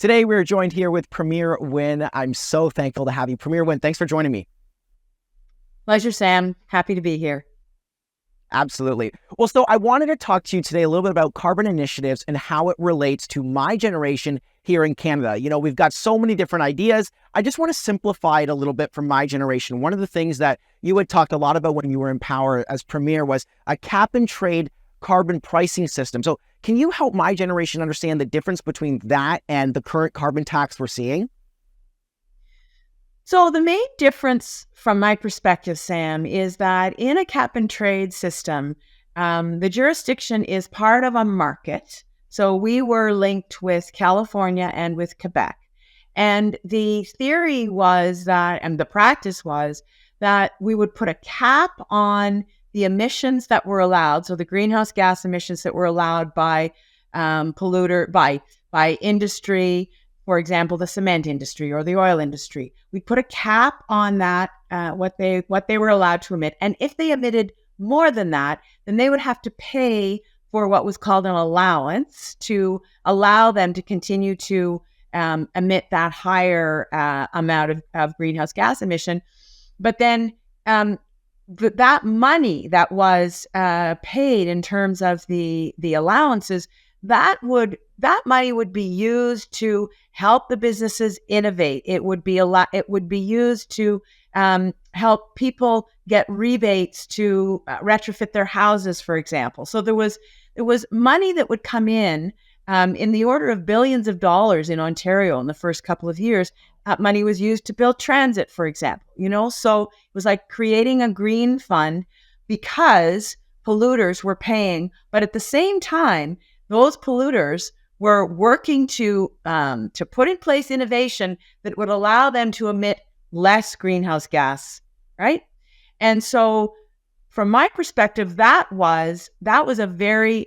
Today, we're joined here with Premier Wynne. I'm so thankful to have you. Premier Wynne, thanks for joining me. Pleasure, Sam. Happy to be here. Absolutely. Well, so I wanted to talk to you today a little bit about carbon initiatives and how it relates to MyGeneration here in Canada. You know, we've got so many different ideas. I just want to simplify it a little bit for MyGeneration. One of the things that you had talked a lot about when you were in power as Premier was a cap and trade carbon pricing system. So can you help MyGeneration understand the difference between that and the current carbon tax we're seeing? So the main difference from my perspective, Sam, is that in a cap and trade system, the jurisdiction is part of a market. So we were linked with California and with Quebec. And the theory was that, and the practice was that we would put a cap on the emissions that were allowed. So the greenhouse gas emissions that were allowed by by industry, for example, the cement industry or the oil industry. We put a cap on that, what they were allowed to emit. And if they emitted more than that, then they would have to pay for what was called an allowance to allow them to continue to emit that higher amount of greenhouse gas emission. But then that money that was paid in terms of the allowances, that money would be used to help the businesses innovate. It would be used to help people get rebates to retrofit their houses, for example. So there was money that would come in the order of billions of dollars in Ontario in the first couple of years. That money was used to build transit, for example. So it was like creating a green fund because polluters were paying, but at the same time, those polluters were working to put in place innovation that would allow them to emit less greenhouse gas, right? And so, from my perspective, that was a very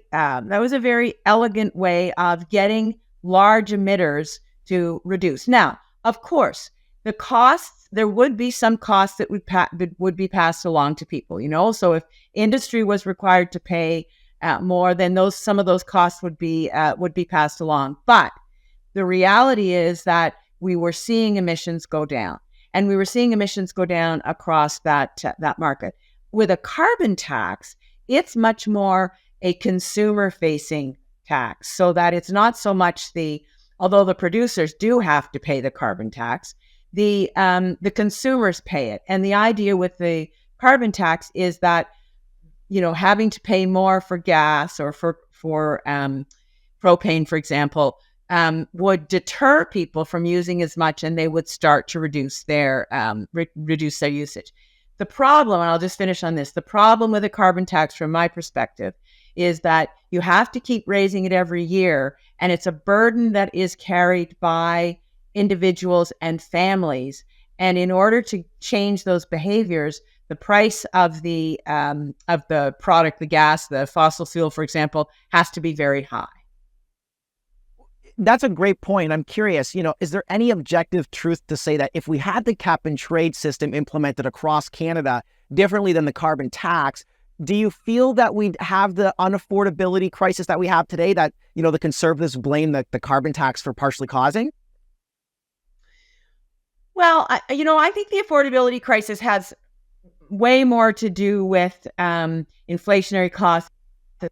elegant way of getting large emitters to reduce. Now, of course, the costs, there would be some costs that would be passed along to people. So if industry was required to pay more, then some of those costs would be passed along. But the reality is that we were seeing emissions go down, and we were seeing emissions go down across that market. With a carbon tax, it's much more a consumer-facing tax, so that it's not so much although the producers do have to pay the carbon tax, the consumers pay it. And the idea with the carbon tax is that having to pay more for gas or for propane, for example, would deter people from using as much, and they would start to reduce their usage. The problem, and I'll just finish on this, the problem with a carbon tax from my perspective is that you have to keep raising it every year, and it's a burden that is carried by individuals and families. And in order to change those behaviors, the price of the product, the gas, the fossil fuel, for example, has to be very high. That's a great point. I'm curious, is there any objective truth to say that if we had the cap and trade system implemented across Canada differently than the carbon tax, do you feel that we'd have the unaffordability crisis that we have today that, the Conservatives blame the carbon tax for partially causing? Well, I think the affordability crisis has way more to do with inflationary costs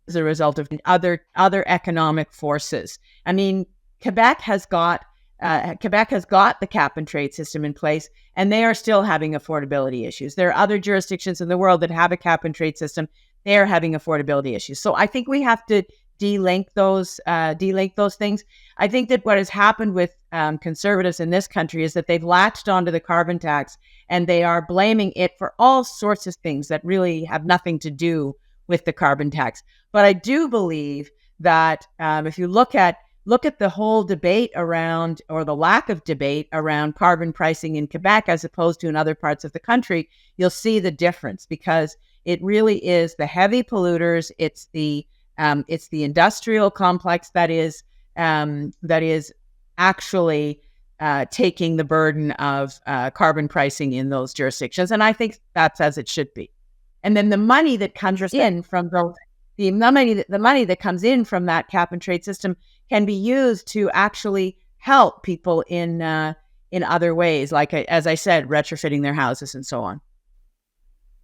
as a result of other economic forces. I mean, Quebec has got the cap and trade system in place, and they are still having affordability issues. There are other jurisdictions in the world that have a cap and trade system. They are having affordability issues. So I think we have to delink those things. I think that what has happened with conservatives in this country is that they've latched onto the carbon tax, and they are blaming it for all sorts of things that really have nothing to do with the carbon tax. But I do believe that if you look at the whole debate around, or the lack of debate around, carbon pricing in Quebec as opposed to in other parts of the country, you'll see the difference, because it really is the heavy polluters. It's the industrial complex that is actually taking the burden of carbon pricing in those jurisdictions, and I think that's as it should be. And then the money that comes in from the money that comes in from that cap and trade system can be used to actually help people in other ways, like, as I said, retrofitting their houses and so on.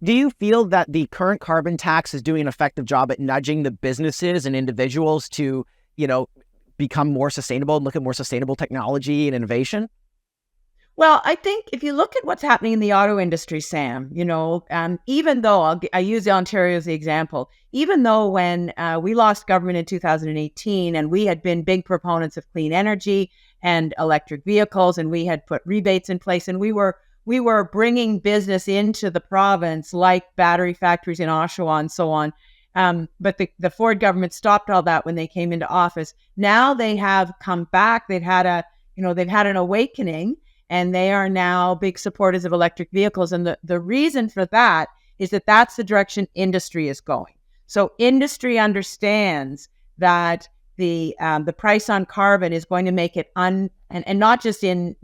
Do you feel that the current carbon tax is doing an effective job at nudging the businesses and individuals to, you know, become more sustainable and look at more sustainable technology and innovation? Well, I think if you look at what's happening in the auto industry, Sam, even though I use Ontario as the example, even though when we lost government in 2018 and we had been big proponents of clean energy and electric vehicles, and we had put rebates in place, and we were bringing business into the province like battery factories in Oshawa and so on. But the Ford government stopped all that when they came into office. Now they have come back. They've had an awakening, and they are now big supporters of electric vehicles. And the reason for that is that that's the direction industry is going. So industry understands that the price on carbon is going to make it and not just in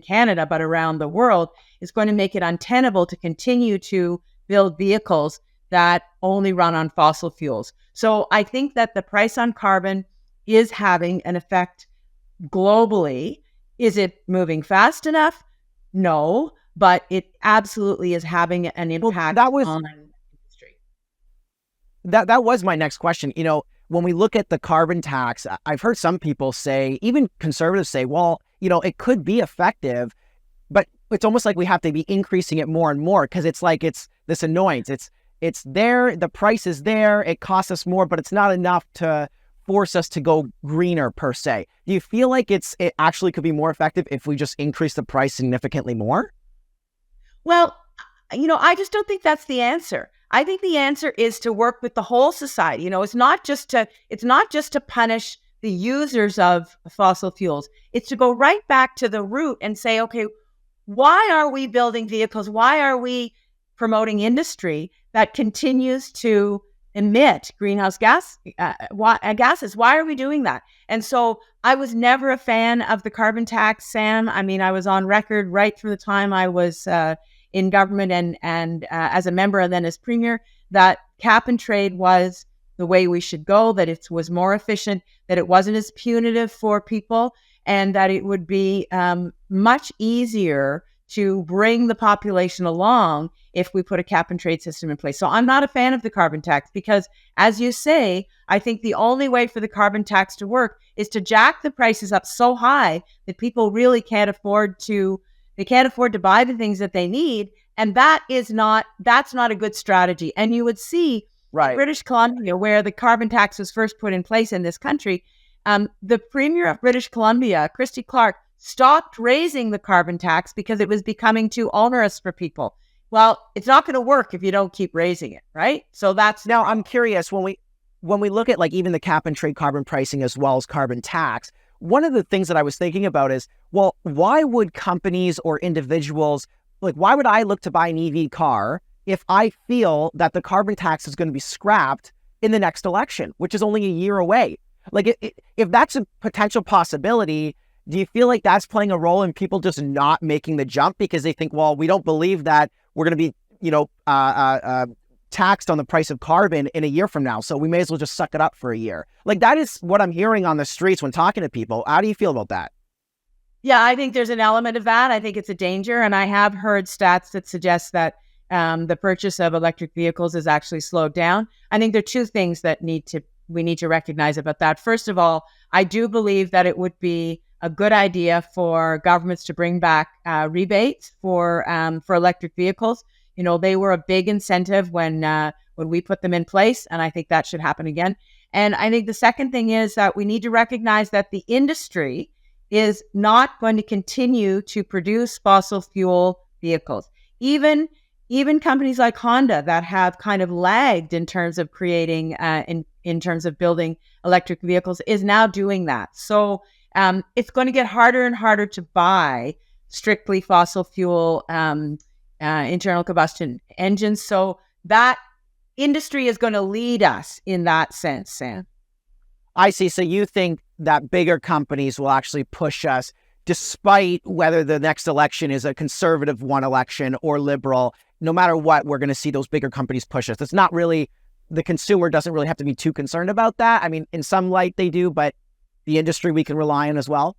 Canada, but around the world, is going to make it untenable to continue to build vehicles that only run on fossil fuels. So I think that the price on carbon is having an effect globally. Is it moving fast enough? No, but it absolutely is having an impact on industry. That was my next question. You know, when we look at the carbon tax, I've heard some people say, even conservatives say, well, you know, it could be effective, but it's almost like we have to be increasing it more and more because it's like it's this annoyance. It's there, the price is there, it costs us more, but it's not enough to force us to go greener per se. Do you feel like it actually could be more effective if we just increase the price significantly more? Well, I just don't think that's the answer. I think the answer is to work with the whole society. It's not just to punish the users of fossil fuels. It's to go right back to the root and say, okay, why are we building vehicles? Why are we promoting industry that continues to emit greenhouse gases? Why are we doing that? And so I was never a fan of the carbon tax, Sam. I mean, I was on record right through the time I was in government and as a member and then as premier, that cap and trade was the way we should go, that it was more efficient, that it wasn't as punitive for people, and that it would be much easier to bring the population along if we put a cap and trade system in place. So I'm not a fan of the carbon tax because, as you say, I think the only way for the carbon tax to work is to jack the prices up so high that people really can't afford to buy the things that they need. And that's not a good strategy. And you would see Right. British Columbia, where the carbon tax was first put in place in this country, the Premier of British Columbia, Christy Clark, stopped raising the carbon tax because it was becoming too onerous for people. Well, it's not going to work if you don't keep raising it, right? So that's... Now, I'm curious, when we look at like even the cap and trade carbon pricing as well as carbon tax, one of the things that I was thinking about is, well, why would companies or individuals, like why would I look to buy an EV car if I feel that the carbon tax is going to be scrapped in the next election, which is only a year away? Like if that's a potential possibility, do you feel like that's playing a role in people just not making the jump because they think, well, we don't believe that we're going to be, taxed on the price of carbon in a year from now, so we may as well just suck it up for a year? Like that is what I'm hearing on the streets when talking to people. How do you feel about that? Yeah, I think there's an element of that. I think it's a danger. And I have heard stats that suggest that the purchase of electric vehicles is actually slowed down. I think there are two things that we need to recognize about that. First of all, I do believe that it would be a good idea for governments to bring back rebates for electric vehicles. They were a big incentive when we put them in place, and I think that should happen again. And I think the second thing is that we need to recognize that the industry is not going to continue to produce fossil fuel vehicles. Even companies like Honda that have kind of lagged in terms of creating, in terms of building electric vehicles, is now doing that. So it's going to get harder and harder to buy strictly fossil fuel internal combustion engines. So that industry is going to lead us in that sense, Sam. I see. So you think that bigger companies will actually push us, despite whether the next election is a conservative one election or liberal, no matter what, we're going to see those bigger companies push us. It's not really, the consumer doesn't really have to be too concerned about that. I mean, in some light they do, but the industry we can rely on as well.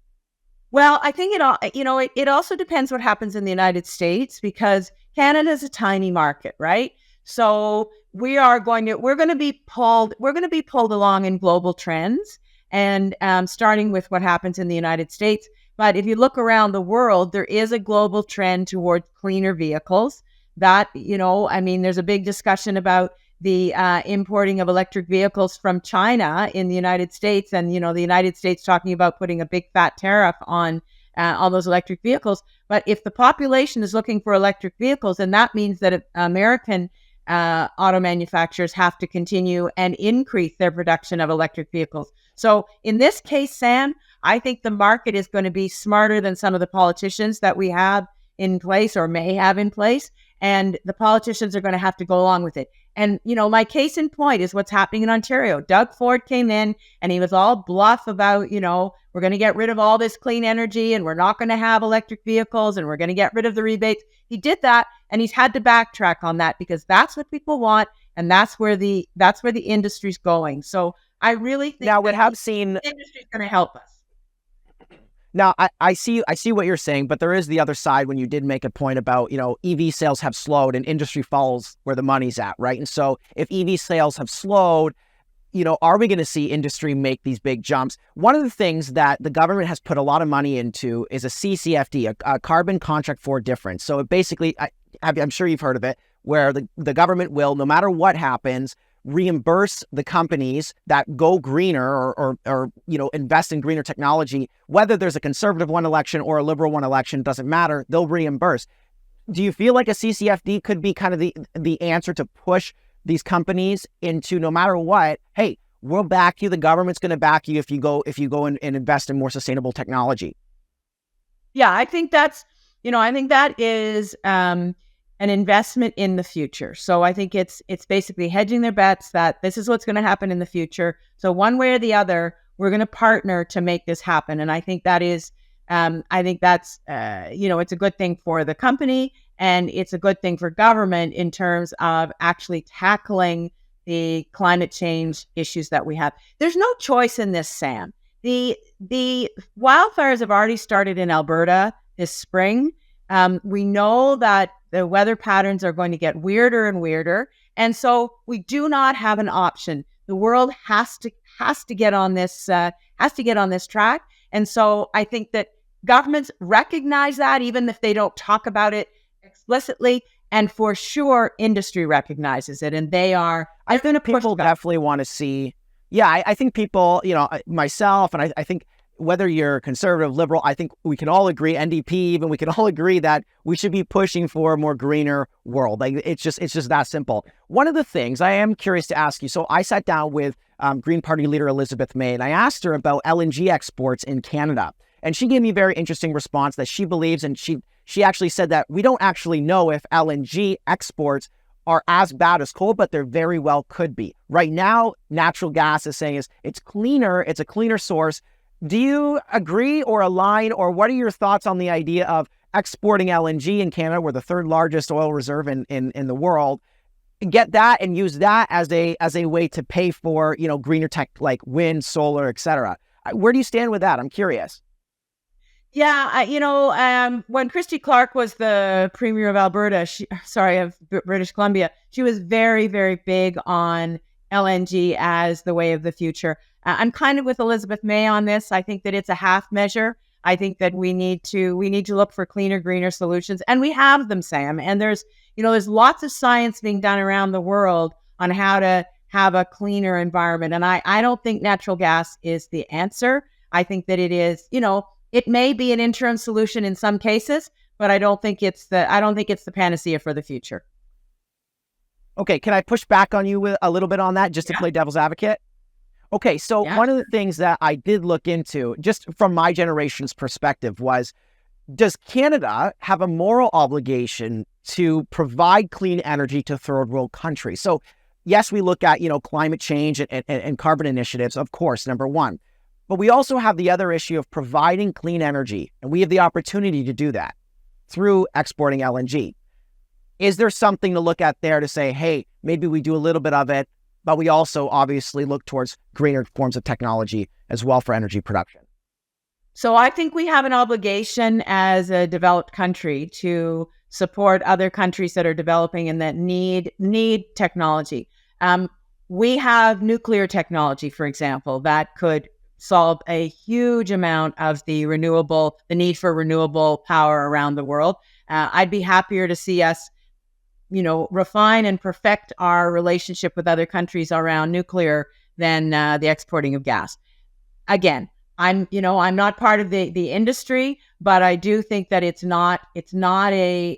Well, I think it also depends what happens in the United States, because Canada is a tiny market, right? So we're going to be pulled along in global trends, and starting with what happens in the United States. But if you look around the world, there is a global trend towards cleaner vehicles. I mean, there's a big discussion about the importing of electric vehicles from China in the United States, and the United States talking about putting a big fat tariff on all those electric vehicles. But if the population is looking for electric vehicles, then that means that American auto manufacturers have to continue and increase their production of electric vehicles. So in this case, Sam, I think the market is going to be smarter than some of the politicians that we have in place or may have in place. And the politicians are going to have to go along with it. And, my case in point is what's happening in Ontario. Doug Ford came in and he was all bluff about, we're going to get rid of all this clean energy and we're not going to have electric vehicles and we're going to get rid of the rebates. He did that, and he's had to backtrack on that because that's what people want. And that's where the industry's going. So I really think now we have seen the industry's going to help us. Now, I see what you're saying, but there is the other side when you did make a point about, EV sales have slowed and industry follows where the money's at, right? And so if EV sales have slowed, are we going to see industry make these big jumps? One of the things that the government has put a lot of money into is a CCFD, a carbon contract for difference. So it basically, I'm sure you've heard of it, where the government will, no matter what happens, reimburse the companies that go greener or invest in greener technology, whether there's a conservative one election or a liberal one election, doesn't matter, they'll reimburse. Do you feel like a CCFD could be kind of the answer to push these companies into, no matter what, hey, we'll back you, the government's going to back you if you go and invest in more sustainable technology? Yeah, I think that is an investment in the future. So I think it's basically hedging their bets that this is what's going to happen in the future. So one way or the other, we're going to partner to make this happen. And I think that's it's a good thing for the company, and it's a good thing for government in terms of actually tackling the climate change issues that we have. There's no choice in this, Sam. The wildfires have already started in Alberta this spring. We know that the weather patterns are going to get weirder and weirder. And so we do not have an option. The world has to get on this track. And so I think that governments recognize that, even if they don't talk about it explicitly. And for sure, industry recognizes it. And they're going to push. People definitely want to see. Yeah, I think people, myself, and I think whether you're conservative, liberal, I think we can all agree, NDP even, we can all agree that we should be pushing for a more greener world. Like it's just that simple. One of the things I am curious to ask you, so I sat down with Green Party leader Elizabeth May, and I asked her about LNG exports in Canada. And she gave me a very interesting response that she believes, and she actually said that we don't actually know if LNG exports are as bad as coal, but they very well could be. Right now, natural gas is saying it's cleaner, it's a cleaner source. Do you agree or align, or what are your thoughts on the idea of exporting LNG in Canada? We're the third largest oil reserve in the world. Get that and use that as a way to pay for, greener tech like wind, solar, etc. Where do you stand with that? I'm curious. Yeah, when Christy Clark was the Premier of British Columbia, she was very, very big on LNG as the way of the future. I'm kind of with Elizabeth May on this. I think that it's a half measure. I think that we need to look for cleaner, greener solutions, and we have them, Sam. And there's lots of science being done around the world on how to have a cleaner environment. And I don't think natural gas is the answer. I think that it is, it may be an interim solution in some cases, but I don't think it's the panacea for the future. Okay, can I push back on you a little bit on that, just to play devil's advocate? Okay, so one of the things that I did look into, just from my generation's perspective, was, does Canada have a moral obligation to provide clean energy to third world countries? So yes, we look at, climate change and carbon initiatives, of course, number one. But we also have the other issue of providing clean energy, and we have the opportunity to do that through exporting LNG. Is there something to look at there to say, hey, maybe we do a little bit of it, but we also obviously look towards greener forms of technology as well for energy production? So I think we have an obligation as a developed country to support other countries that are developing and that need technology. Um, we have nuclear technology, for example, that could solve a huge amount of the need for renewable power around the world. I'd be happier to see us, refine and perfect our relationship with other countries around nuclear than the exporting of gas. Again, I'm not part of the industry, but I do think that it's not a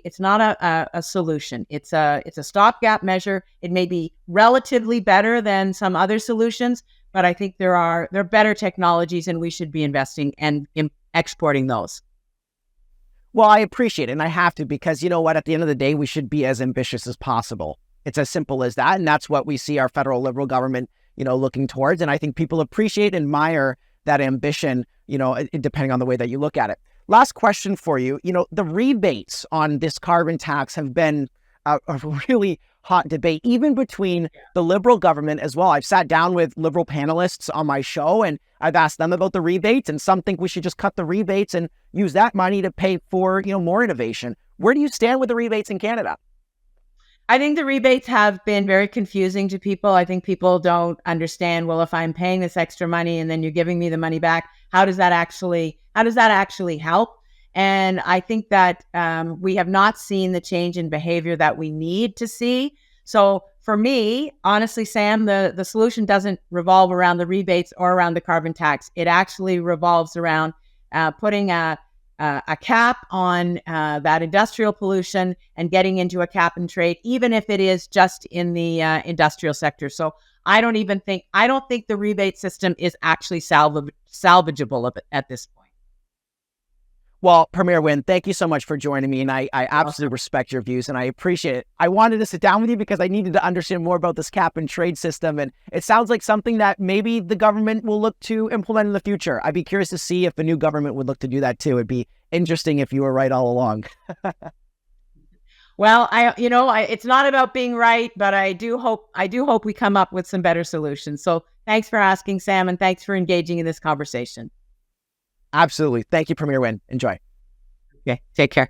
solution. It's a stopgap measure. It may be relatively better than some other solutions, but I think there are better technologies, and we should be investing and in exporting those. Well, I appreciate it, and I have to, because you know what? At the end of the day, we should be as ambitious as possible. It's as simple as that, and that's what we see our federal Liberal government, looking towards. And I think people appreciate and admire that ambition, depending on the way that you look at it. Last question for you. The rebates on this carbon tax have been a really hot debate, even between the Liberal government as well. I've sat down with Liberal panelists on my show, and I've asked them about the rebates, and some think we should just cut the rebates and use that money to pay for, more innovation. Where do you stand with the rebates in Canada? I think the rebates have been very confusing to people. I think people don't understand, well, if I'm paying this extra money and then you're giving me the money back, how does that actually help? And I think that we have not seen the change in behavior that we need to see. So for me, honestly, Sam, the solution doesn't revolve around the rebates or around the carbon tax. It actually revolves around putting a cap on that industrial pollution and getting into a cap and trade, even if it is just in the industrial sector. So I don't think the rebate system is actually salvageable at this point. Well, Premier Wynne, thank you so much for joining me, and I absolutely respect your views, and I appreciate it. I wanted to sit down with you because I needed to understand more about this cap and trade system, and it sounds like something that maybe the government will look to implement in the future. I'd be curious to see if the new government would look to do that too. It'd be interesting if you were right all along. Well, it's not about being right, but I do hope we come up with some better solutions. So thanks for asking, Sam, and thanks for engaging in this conversation. Absolutely. Thank you, Premier Wynne. Enjoy. Okay, take care.